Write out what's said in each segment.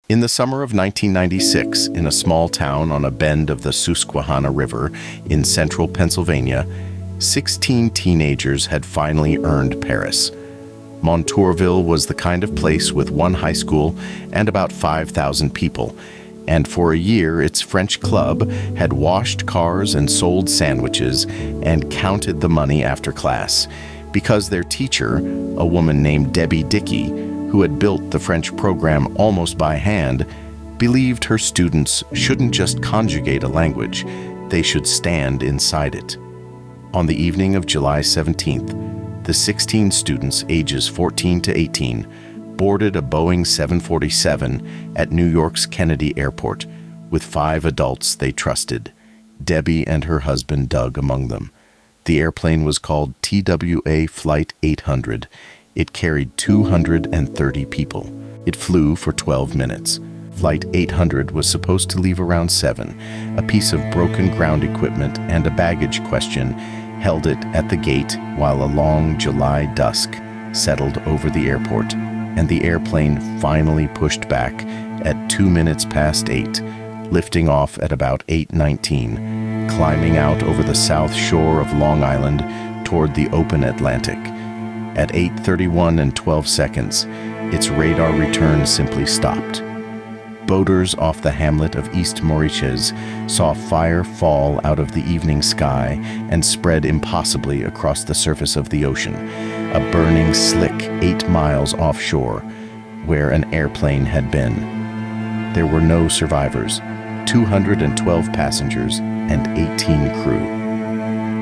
In the summer of 1996, in a small town on a bend of the Susquehanna River in central Pennsylvania, 16 teenagers had finally earned Paris. Montoursville was the kind of place with one high school and about 5,000 people, and for a year its French club had washed cars and sold sandwiches and counted the money after class, because their teacher, a woman named Debbie Dickey, who had built the French program almost by hand, believed her students shouldn't just conjugate a language, they should stand inside it. On the evening of July 17th, the 16 students ages 14 to 18 boarded a Boeing 747 at New York's Kennedy Airport with 5 adults they trusted, Debbie and her husband Doug among them. The airplane was called TWA Flight 800. It carried 230 people. It flew for 12 minutes. Flight 800 was supposed to leave around 7. A piece of broken ground equipment and a baggage question held it at the gate while a long July dusk settled over the airport, and the airplane finally pushed back at 2 minutes past 8, lifting off at about 8:19, climbing out over the south shore of Long Island toward the open Atlantic. At 8:31 and 12 seconds, its radar return simply stopped. Boaters off the hamlet of East Mauritius saw fire fall out of the evening sky and spread impossibly across the surface of the ocean, a burning slick 8 miles offshore, where an airplane had been. There were no survivors, 212 passengers and 18 crew.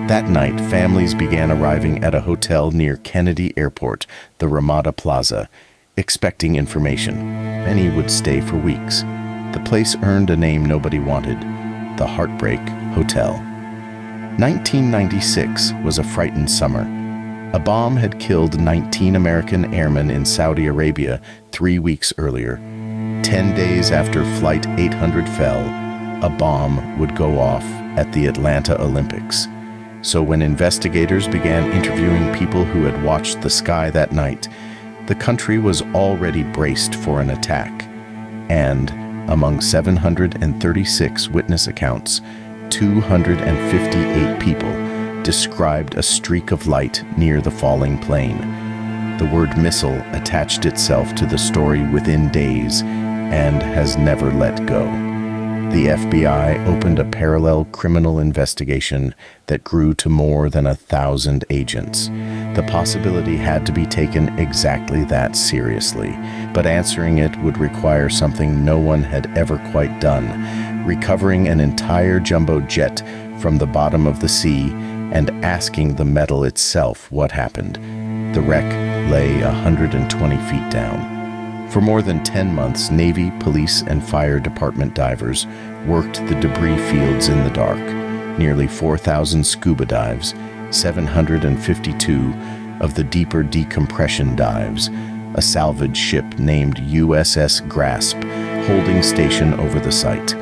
That night, families began arriving at a hotel near Kennedy Airport, the Ramada Plaza, expecting information. Many would stay for weeks. The place earned a name nobody wanted, the Heartbreak Hotel. 1996 was a frightened summer. A bomb had killed 19 American airmen in Saudi Arabia 3 weeks earlier. 10 days after Flight 800 fell, a bomb would go off at the Atlanta Olympics. So when investigators began interviewing people who had watched the sky that night, the country was already braced for an attack. And among 736 witness accounts, 258 people described a streak of light near the falling plane. The word missile attached itself to the story within days and has never let go. The FBI opened a parallel criminal investigation that grew to more than 1,000 agents. The possibility had to be taken exactly that seriously, but answering it would require something no one had ever quite done: recovering an entire jumbo jet from the bottom of the sea and asking the metal itself what happened. The wreck lay 120 feet down. For more than 10 months, Navy, police, and fire department divers worked the debris fields in the dark. Nearly 4,000 scuba dives, 752 of the deeper decompression dives, a salvage ship named USS Grasp holding station over the site.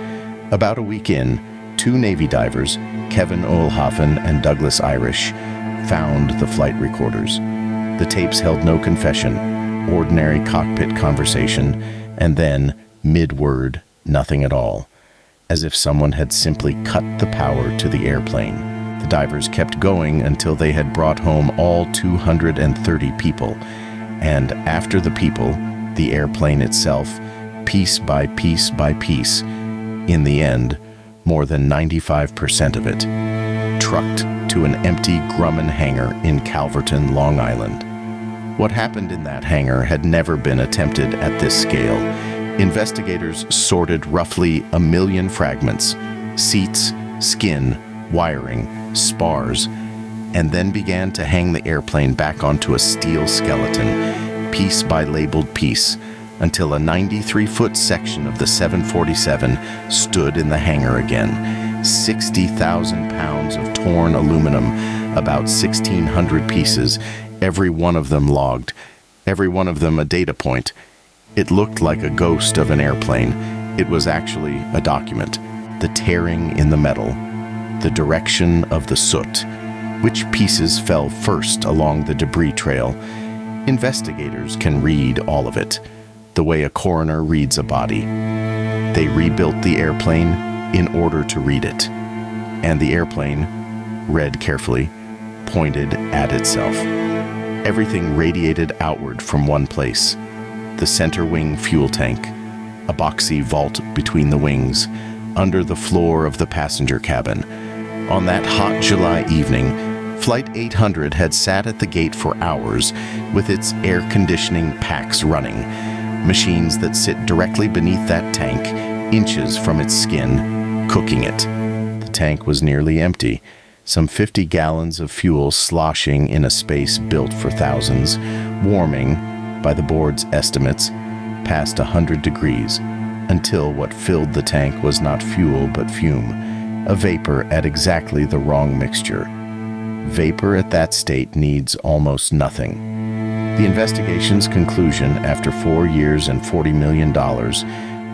About a week in, 2 Navy divers, Kevin Ohlhoffen and Douglas Irish, found the flight recorders. The tapes held no confession, ordinary cockpit conversation, and then, mid-word, nothing at all, as if someone had simply cut the power to the airplane. The divers kept going until they had brought home all 230 people, and after the people, the airplane itself, piece by piece by piece, in the end, more than 95% of it, trucked to an empty Grumman hangar in Calverton, Long Island. What happened in that hangar had never been attempted at this scale. Investigators sorted roughly 1 million fragments, seats, skin, wiring, spars, and then began to hang the airplane back onto a steel skeleton, piece by labeled piece, until a 93-foot section of the 747 stood in the hangar again. 60,000 pounds of torn aluminum, about 1,600 pieces, every one of them logged, every one of them a data point. It looked like a ghost of an airplane. It was actually a document. The tearing in the metal, the direction of the soot, which pieces fell first along the debris trail. Investigators can read all of it. the way a coroner reads a body. They rebuilt the airplane in order to read it. And the airplane, read carefully, pointed at itself. Everything radiated outward from one place. The center wing fuel tank, a boxy vault between the wings, under the floor of the passenger cabin. On that hot July evening, Flight 800 had sat at the gate for hours with its air conditioning packs running, machines that sit directly beneath that tank, inches from its skin, cooking it. The tank was nearly empty, some 50 gallons of fuel sloshing in a space built for thousands, warming, by the board's estimates, past 100 degrees, until what filled the tank was not fuel but fume, a vapor at exactly the wrong mixture. Vapor at that state needs almost nothing. The investigation's conclusion, after 4 years and $40 million,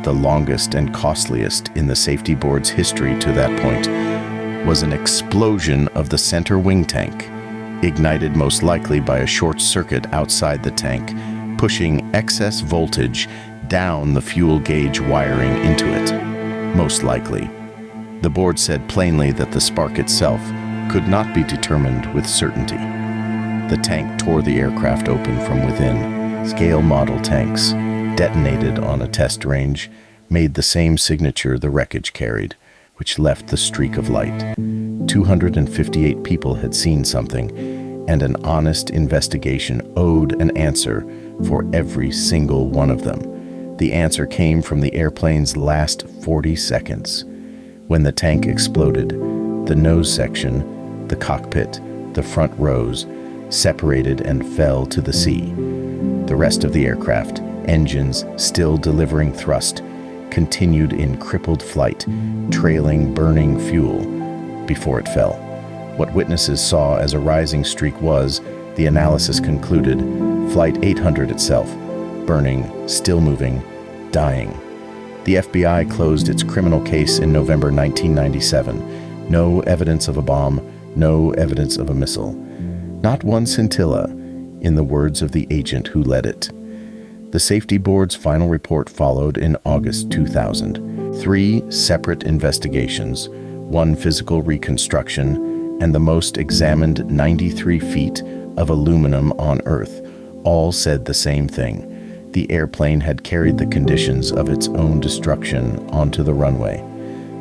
the longest and costliest in the safety board's history to that point, was an explosion of the center wing tank, ignited most likely by a short circuit outside the tank, pushing excess voltage down the fuel gauge wiring into it. Most likely. The board said plainly that the spark itself could not be determined with certainty. The tank tore the aircraft open from within. Scale model tanks, detonated on a test range, made the same signature the wreckage carried, which left the streak of light. 258 people had seen something, and an honest investigation owed an answer for every single one of them. The answer came from the airplane's last 40 seconds. When the tank exploded, the nose section, the cockpit, the front rows, separated and fell to the sea. The rest of the aircraft, engines still delivering thrust, continued in crippled flight, trailing burning fuel before it fell. What witnesses saw as a rising streak was, the analysis concluded, Flight 800 itself, burning, still moving, dying. The FBI closed its criminal case in November 1997. No evidence of a bomb, no evidence of a missile. Not one scintilla, in the words of the agent who led it. The safety board's final report followed in August 2000. 3 separate investigations, 1 physical reconstruction, and the most examined 93 feet of aluminum on Earth, all said the same thing. The airplane had carried the conditions of its own destruction onto the runway.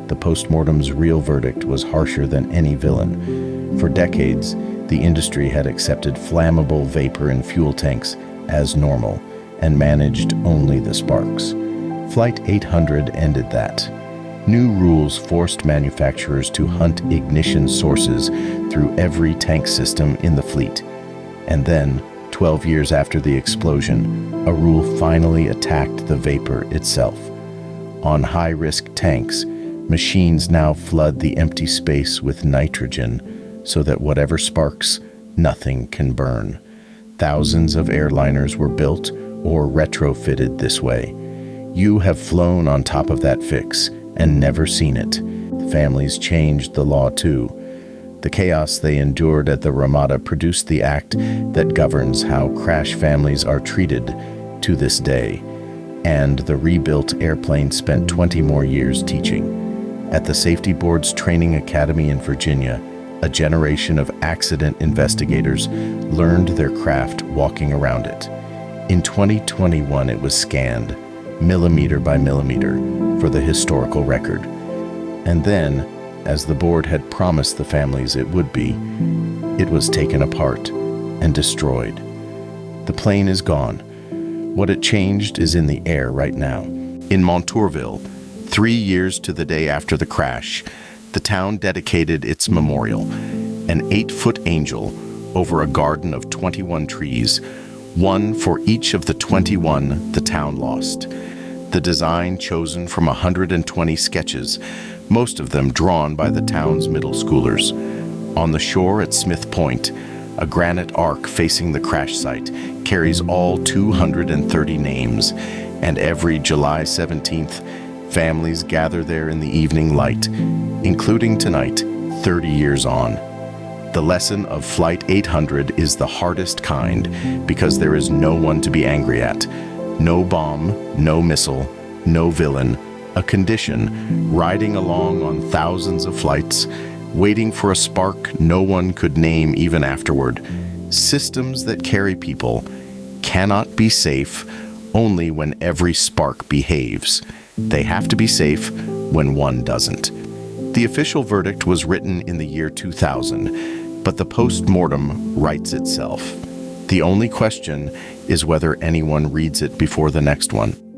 The postmortem's real verdict was harsher than any villain. For decades, the industry had accepted flammable vapor in fuel tanks as normal and managed only the sparks. Flight 800 ended that. New rules forced manufacturers to hunt ignition sources through every tank system in the fleet. And then, 12 years after the explosion, a rule finally attacked the vapor itself. On high-risk tanks, machines now flood the empty space with nitrogen so that whatever sparks, nothing can burn. Thousands of airliners were built or retrofitted this way. You have flown on top of that fix and never seen it. The families changed the law too. The chaos they endured at the Ramada produced the act that governs how crash families are treated to this day. And the rebuilt airplane spent 20 more years teaching. At the Safety Board's Training Academy in Virginia, a generation of accident investigators learned their craft walking around it. In 2021, it was scanned, millimeter by millimeter, for the historical record. And then, as the board had promised the families it would be, it was taken apart and destroyed. The plane is gone. What it changed is in the air right now. In Montoursville, 3 years to the day after the crash, the town dedicated its memorial, an 8-foot angel over a garden of 21 trees, one for each of the 21 the town lost. The design chosen from 120 sketches, most of them drawn by the town's middle schoolers. On the shore at Smith Point, a granite arc facing the crash site carries all 230 names, and every July 17th, families gather there in the evening light, including tonight, 30 years on. The lesson of Flight 800 is the hardest kind because there is no one to be angry at, No bomb, no missile, no villain. A condition, riding along on thousands of flights, waiting for a spark no one could name even afterward. Systems that carry people cannot be safe only when every spark behaves. They have to be safe when one doesn't. The official verdict was written in the year 2000, but the post-mortem writes itself. The only question is whether anyone reads it before the next one.